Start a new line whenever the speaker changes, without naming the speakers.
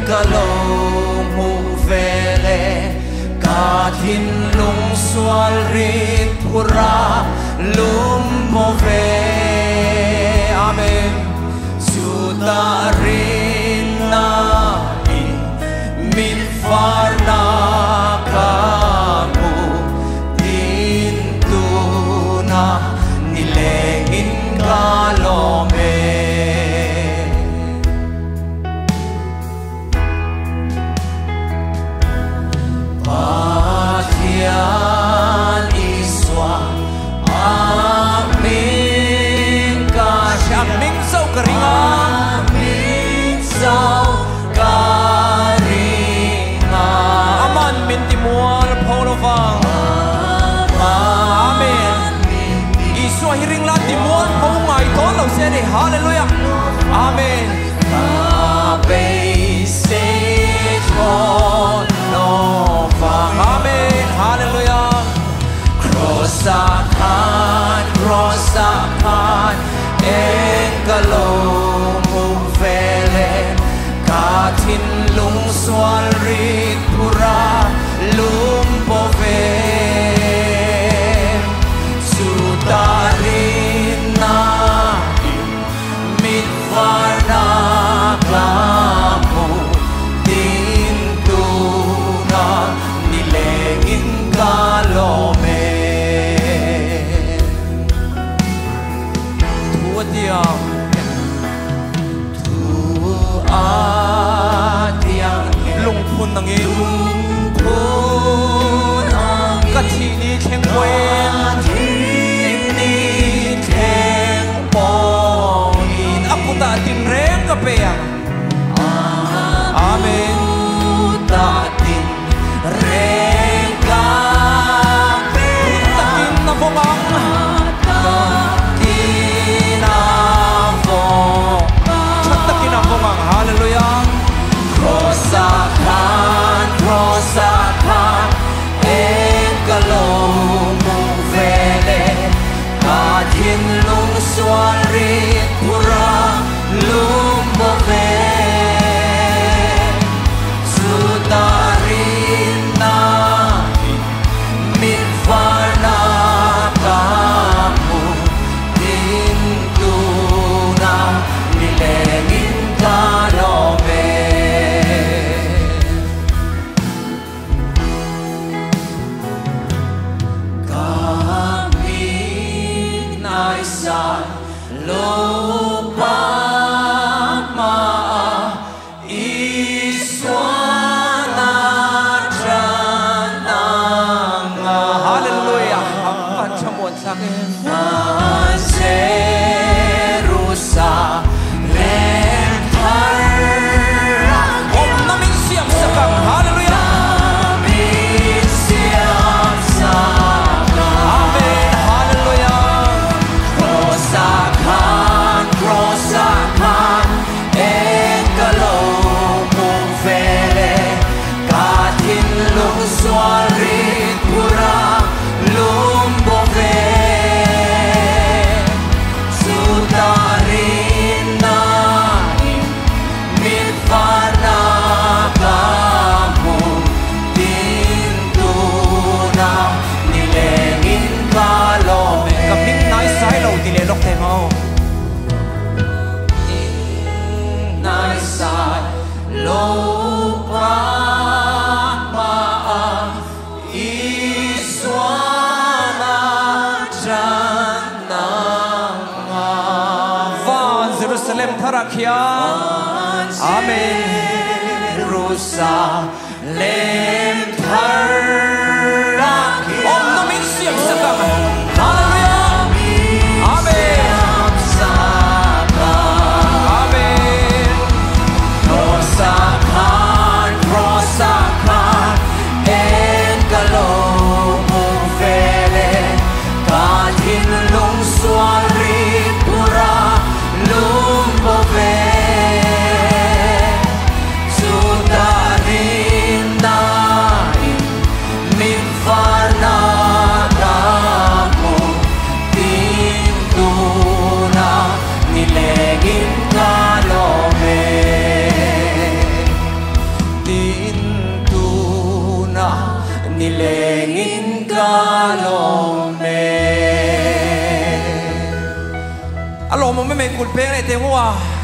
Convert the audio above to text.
ka lo mu vele ka thin lung sual rit pura lum mo ve amen sudarin na in min far na ka mu din tu na nilengin ka lo me Patian iswa amin ka aming sau karinga amin sau karinga aman min timual paulovang amen iswa hiring la timual pau ngai to lo se ni hallelujah amen abe se no amen hallelujah cross akan engkalo mung vele katin lung swal rit pura lumpo ve sutarin na mit varna kamu din tu na nilengin kalome tuatiang lungpun nangin katini thengwen ni thengpongin aputa tin reng ka peang amen ta tin reng ka takin na bomang takin na bomang hallelujah cross akan engkalo mung vele katin lung swal rit pura lumbo ve sutarin na mit varna kamu din tu na nilengin kalome lupa ma iswana jananga hallelujah ang chamon sa akin Jerusalem tarang om namin siyam sakang hallelujah namin siyam sakang amen hallelujah cross akan engkalo mung vele katin lung swal rit pura lumbo ve sutarin na mit varna kamu din tu na nilengin kalome kaping nai sai lo dilelok te mo lupa ma iswana jananga van Jerusalem tarakia amen Jerusalem tarakia om namin siyam sakang hallelujah amen cross akan engkalo mung vele katin lung swal rit pura lumbo ve sutarin na nilengin kalome alo mo me kulpe ne te wa